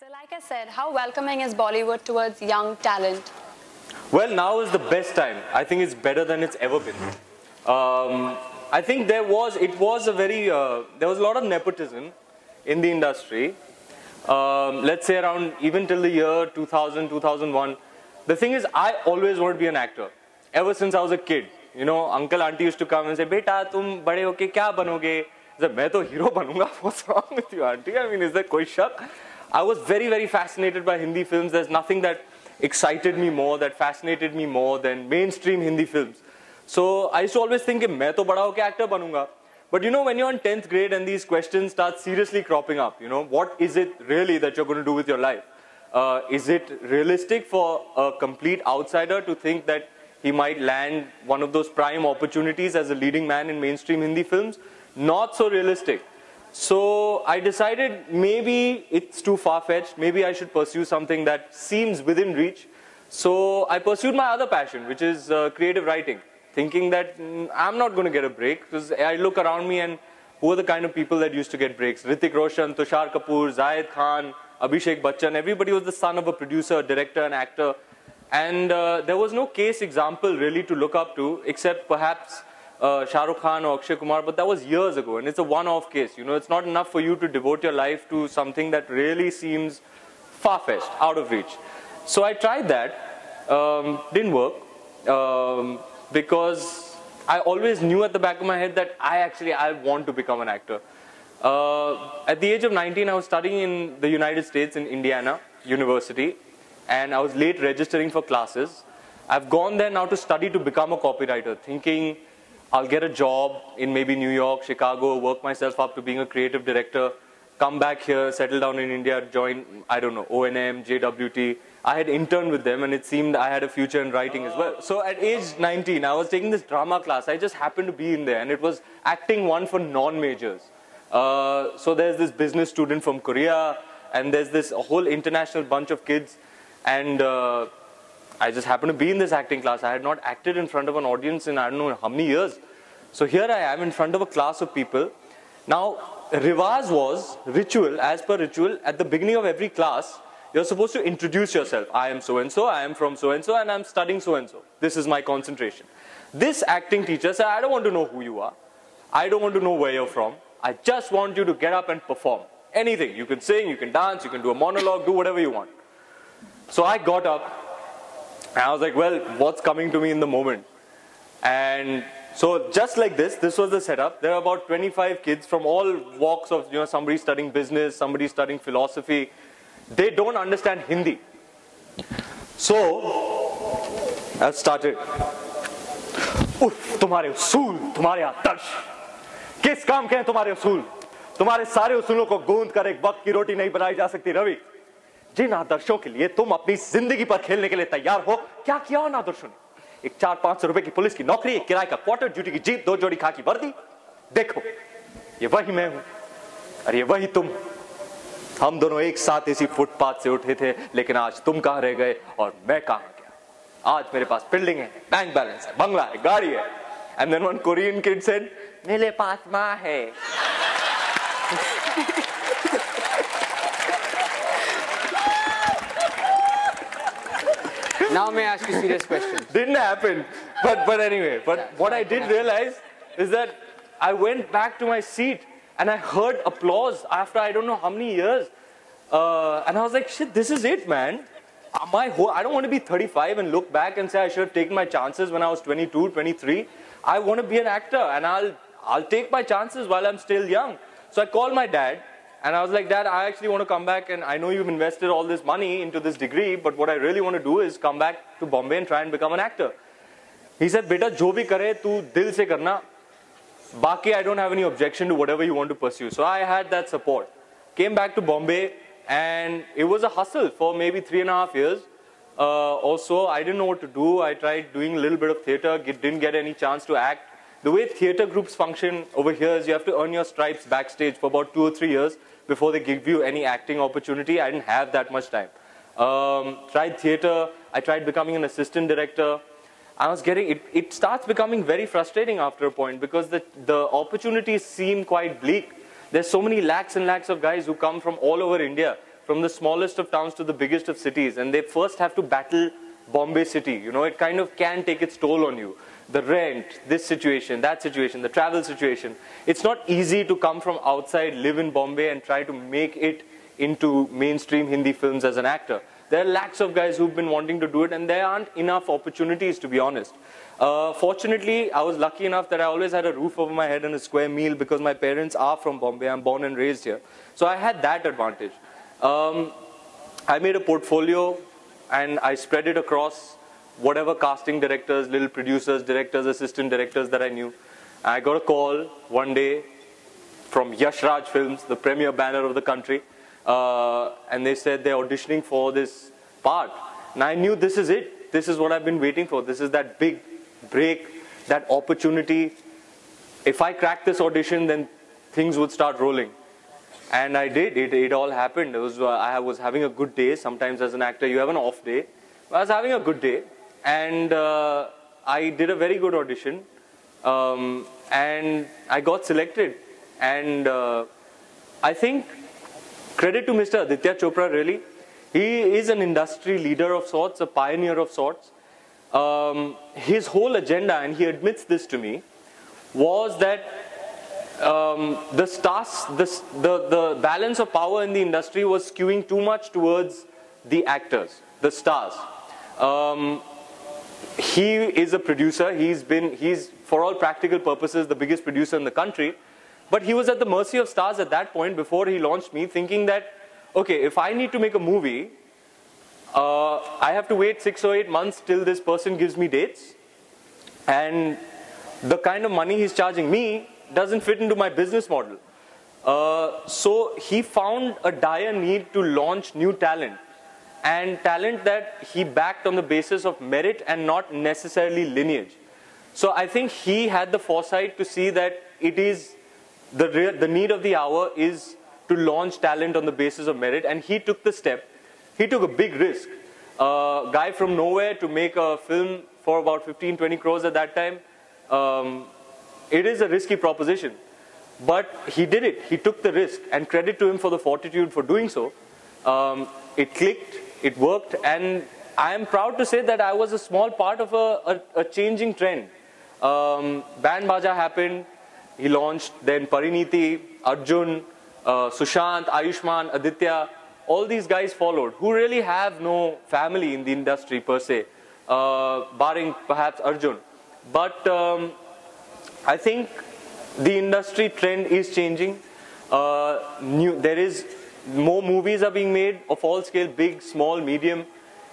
So like I said, how welcoming is Bollywood towards young talent? Well, now is the best time. I think it's better than it's ever been. I think there was a lot of nepotism in the industry. Let's say around even till the year 2000, 2001. The thing is, I always wanted to be an actor. Ever since I was a kid. You know, uncle, auntie used to come and say, "Beta, tum bade hoke kya banoge?" I said, "Main to hero banunga." What's wrong with you, auntie? I mean, is there koi shak? I was very, very fascinated by Hindi films. There's nothing that excited me more, that fascinated me more than mainstream Hindi films. So I used to always think, "Main to bada hoke actor banunga." But you know, when you're in 10th grade and these questions start seriously cropping up, you know, what is it really that you're going to do with your life? Is it realistic for a complete outsider to think that he might land one of those prime opportunities as a leading man in mainstream Hindi films? Not so realistic. So I decided maybe it's too far-fetched. Maybe I should pursue something that seems within reach. So I pursued my other passion, which is creative writing, thinking that I'm not going to get a break. Because I look around me and who are the kind of people that used to get breaks? Hrithik Roshan, Tushar Kapoor, Zahid Khan, Abhishek Bachchan. Everybody was the son of a producer, director, and actor. And there was no case example really to look up to, except perhaps Shah Rukh Khan or Akshay Kumar, but that was years ago, and it's a one-off case. You know, it's not enough for you to devote your life to something that really seems far-fetched, out of reach. So I tried that, didn't work, because I always knew at the back of my head that I want to become an actor. At the age of 19, I was studying in the United States in Indiana University, and I was late registering for classes. I've gone there now to study to become a copywriter, thinking I'll get a job in maybe New York, Chicago, work myself up to being a creative director, come back here, settle down in India, join, I don't know, O&M, JWT. I had interned with them and it seemed I had a future in writing as well. So at age 19, I was taking this drama class. I just happened to be in there and it was acting one for non-majors. So there's this business student from Korea and there's this whole international bunch of kids. And I just happened to be in this acting class. I had not acted in front of an audience in I don't know how many years. So here I am in front of a class of people. Now, Rivaz was ritual, as per ritual, at the beginning of every class, you're supposed to introduce yourself. I am so-and-so, I am from so-and-so, and I'm studying so-and-so. This is my concentration. This acting teacher said, I don't want to know who you are. I don't want to know where you're from. I just want you to get up and perform. Anything. You can sing, you can dance, you can do a monologue, do whatever you want. So I got up. And I was like, well, what's coming to me in the moment? And so just like this was the setup. There are about 25 kids from all walks of, you know, somebody studying business, somebody studying philosophy. They don't understand Hindi. So I started. Uff, तुम्हारे उसूल, तुम्हारे आदर्श, किस काम के हैं तुम्हारे उसूल? तुम्हारे सारे उसूलों को गूंद कर एक वक्त की रोटी नहीं बनाई जा सकती रवि। जिन आदर्शों के लिए तुम अपनी जिंदगी पर खेलने के लिए तैयार हो, क्या किया उन आदर्शों ने? एक 400-500 रुपए की पुलिस की नौकरी, एक किराए का क्वार्टर, ड्यूटी की जीप, 2 जोड़ी खाकी वर्दी। देखो, ये वही मैं हूं और ये वही तुम। हम दोनों एक साथ इसी फुटपाथ से उठे थे, लेकिन आज तुम कहां रह गए और मैं कहां गया? आज मेरे पास बिल्डिंग है, बैंक बैलेंस है, बंगला है, गाड़ी है। And then one Korean kid said, मेरे पास मां है। Now may I ask you a serious question? Didn't happen. But anyway, what I did realize is that I went back to my seat and I heard applause after I don't know how many years. And I was like, shit, this is it, man. I don't want to be 35 and look back and say I should have taken my chances when I was 22, 23. I want to be an actor and I'll take my chances while I'm still young. So I called my dad. And I was like, Dad, I actually want to come back and I know you've invested all this money into this degree, but what I really want to do is come back to Bombay and try and become an actor. He said, Beta, jo bhi kare, tu dil se karna. Baki, I don't have any objection to whatever you want to pursue. So I had that support. Came back to Bombay and it was a hustle for maybe 3.5 years. Also, I didn't know what to do. I tried doing a little bit of theatre, didn't get any chance to act. The way theatre groups function over here is you have to earn your stripes backstage for about 2 or 3 years before they give you any acting opportunity. I didn't have that much time. Tried theatre. I tried becoming an assistant director. I was getting, it starts becoming very frustrating after a point because the opportunities seem quite bleak. There's so many lakhs and lakhs of guys who come from all over India, from the smallest of towns to the biggest of cities, and they first have to battle Bombay city. You know, it kind of can take its toll on you. The rent, this situation, that situation, the travel situation. It's not easy to come from outside, live in Bombay and try to make it into mainstream Hindi films as an actor. There are lakhs of guys who've been wanting to do it, and there aren't enough opportunities, to be honest. Fortunately, I was lucky enough that I always had a roof over my head and a square meal because my parents are from Bombay. I'm born and raised here. So I had that advantage. I made a portfolio and I spread it across whatever casting directors, little producers, directors, assistant directors that I knew. I got a call one day from Yash Raj Films, the premier banner of the country. And they said they're auditioning for this part. And I knew this is it. This is what I've been waiting for. This is that big break, that opportunity. If I crack this audition, then things would start rolling. And I did. It all happened. I was having a good day. Sometimes as an actor, you have an off day. I was having a good day. And I did a very good audition. And I got selected. And I think credit to Mr. Aditya Chopra, really. He is an industry leader of sorts, a pioneer of sorts. His whole agenda, and he admits this to me, was that the balance of power in the industry was skewing too much towards the actors, the stars. He is a producer. He's for all practical purposes the biggest producer in the country. But he was at the mercy of stars at that point before he launched me, thinking that, okay, if I need to make a movie, I have to wait 6 or 8 months till this person gives me dates. And the kind of money he's charging me doesn't fit into my business model. So he found a dire need to launch new talent. And talent that he backed on the basis of merit and not necessarily lineage. So I think he had the foresight to see that it is the need of the hour is to launch talent on the basis of merit, and he took the step. He took a big risk. Guy from nowhere to make a film for about 15-20 crores at that time. It is a risky proposition. But he did it. He took the risk, and credit to him for the fortitude for doing so. It clicked, it worked, and I am proud to say that I was a small part of a changing trend. Band Baja happened. He launched, then Pariniti, Arjun, Sushant, Ayushman, Aditya, all these guys followed, who really have no family in the industry per se, barring perhaps Arjun. But I think the industry trend is changing. There is more movies are being made of all scale, big, small, medium,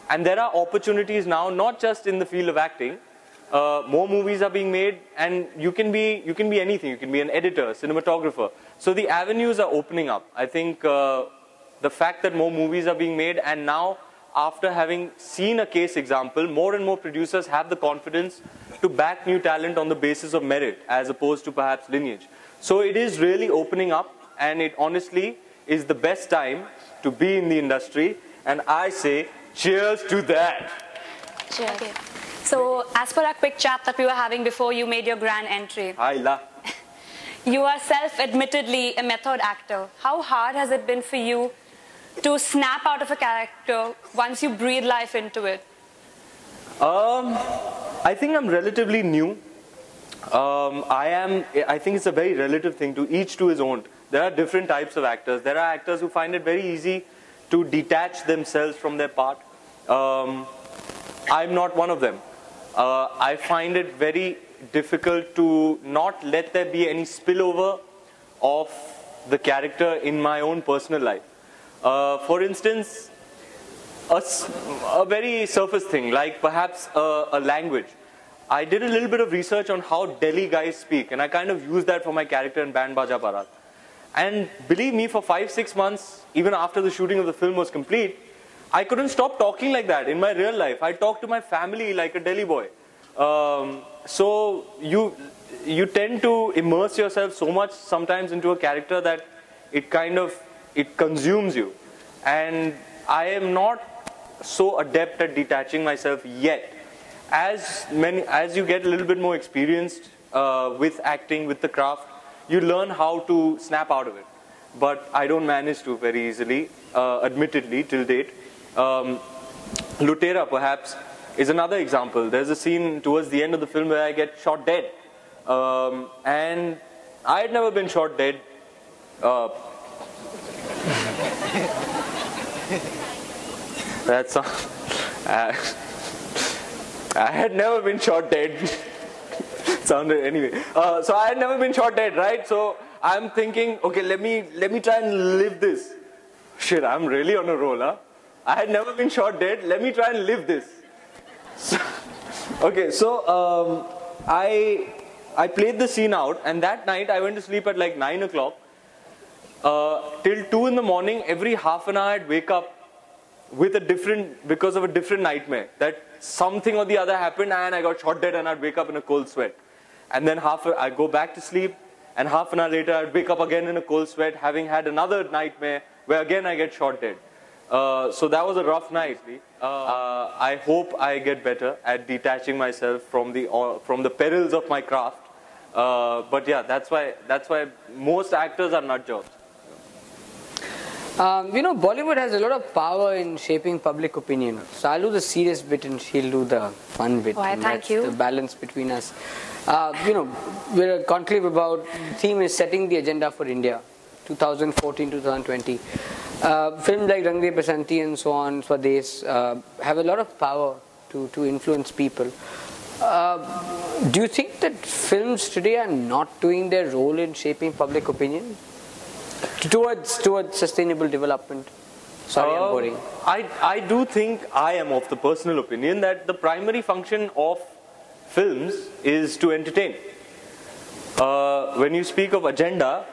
and there are opportunities now, not just in the field of acting. More movies are being made, and you can be anything. You can be an editor, cinematographer. So the avenues are opening up. I think the fact that more movies are being made, and now after having seen a case example, more and more producers have the confidence to back new talent on the basis of merit as opposed to perhaps lineage. So it is really opening up, and it honestly is the best time to be in the industry, and I say cheers to that. Cheers. Okay. So, as per our quick chat that we were having before you made your grand entry, you are self-admittedly a method actor. How hard has it been for you to snap out of a character once you breathe life into it? I think I'm relatively new. I think it's a very relative thing, to each to his own. There are different types of actors. There are actors who find it very easy to detach themselves from their part. I'm not one of them. I find it very difficult to not let there be any spillover of the character in my own personal life. For instance, a very surface thing, like perhaps a language. I did a little bit of research on how Delhi guys speak, and I kind of used that for my character in Band Baja Barat. And believe me, for 5-6 months, even after the shooting of the film was complete, I couldn't stop talking like that in my real life. I talked to my family like a Delhi boy. So you tend to immerse yourself so much sometimes into a character that it consumes you. And I am not so adept at detaching myself yet. As you get a little bit more experienced with acting, with the craft, you learn how to snap out of it. but I don't manage to very easily, admittedly, till date. Lutera, perhaps, is another example. There's a scene towards the end of the film where I get shot dead. And I had never been shot dead. That's I had never been shot dead. Sounded anyway. So I had never been shot dead, right? So I'm thinking, okay, let me try and live this. Shit, I'm really on a roll, huh? I had never been shot dead. Let me try and live this. So, okay, so I played the scene out, and that night I went to sleep at like 9 o'clock. Till 2 in the morning, every half an hour I'd wake up with because of a different nightmare. That something or the other happened and I got shot dead and I'd wake up in a cold sweat. And then I'd go back to sleep, and half an hour later I'd wake up again in a cold sweat, having had another nightmare where again I get shot dead. So that was a rough night. I hope I get better at detaching myself from the perils of my craft. But yeah, that's why most actors are nut jobs. You know, Bollywood has a lot of power in shaping public opinion. So I'll do the serious bit and she'll do the fun bit. Why, thank you. The balance between us. You know, we're a conclave about, the theme is setting the agenda for India, 2014-2020. Films like Rang De Basanti and so on, Swades, have a lot of power to influence people. Do you think that films today are not doing their role in shaping public opinion towards sustainable development? Sorry, I'm boring. I do think, I am of the personal opinion that the primary function of films is to entertain. When you speak of agenda,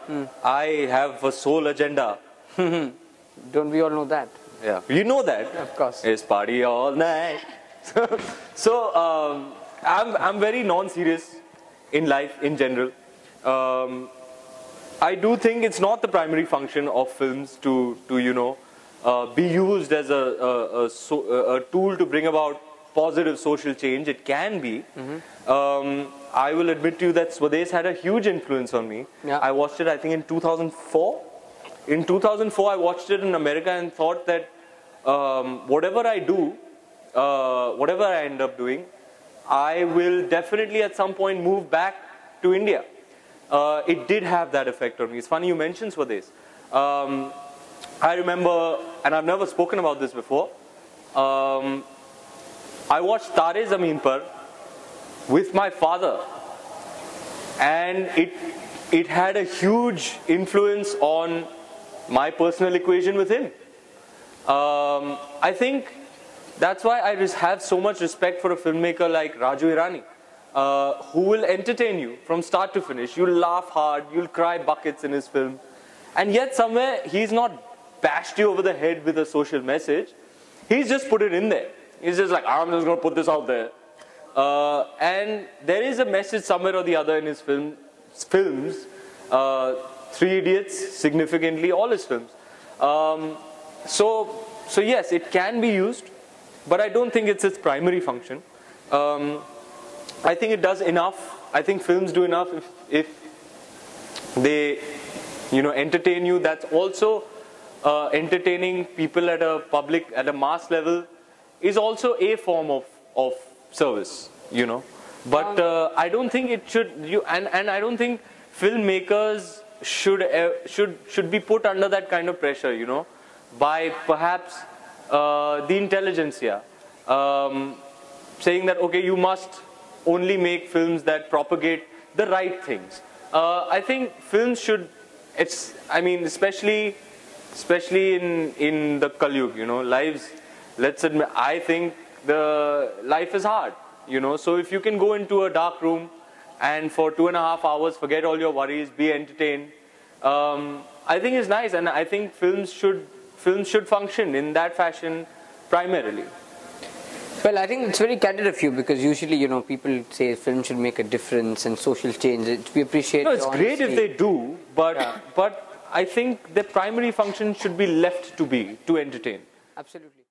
I have a sole agenda. Don't we all know that? Yeah, you know that. Of course. It's party all night. So I'm very non-serious in life in general. I do think it's not the primary function of films to be used as a tool to bring about positive social change. It can be. I will admit to you that Swades had a huge influence on me. Yeah. I watched it, I think, in 2004. In 2004, I watched it in America and thought that whatever I do, whatever I end up doing, I will definitely at some point move back to India. It did have that effect on me. It's funny you mentioned Swades. I remember, and I've never spoken about this before, I watched Tare Zameen Par with my father, and it had a huge influence on my personal equation with him. I think that's why I just have so much respect for a filmmaker like Raju Hirani, who will entertain you from start to finish. You'll laugh hard, you'll cry buckets in his film, and yet somewhere he's not bashed you over the head with a social message. He's just put it in there. He's just like, I'm just going to put this out there. And there is a message somewhere or the other in his films. Three Idiots, significantly, all his films. So yes, it can be used, but I don't think it's its primary function. I think it does enough. I think films do enough if they, entertain you. That's also entertaining people at a mass level is also a form of service, But I don't think it should. And I don't think filmmakers should be put under that kind of pressure, by perhaps the intelligentsia, saying that, okay, you must only make films that propagate the right things. I think films should, especially in the Kalyug, lives, let's admit, I think the life is hard, so if you can go into a dark room and for 2.5 hours forget all your worries, be entertained, I think it's nice, and I think films should function in that fashion primarily. Well, I think it's very candid of you, because usually, people say film should make a difference and social change. We appreciate. No, it's great if they do, but I think their primary function should be left to entertain. Absolutely.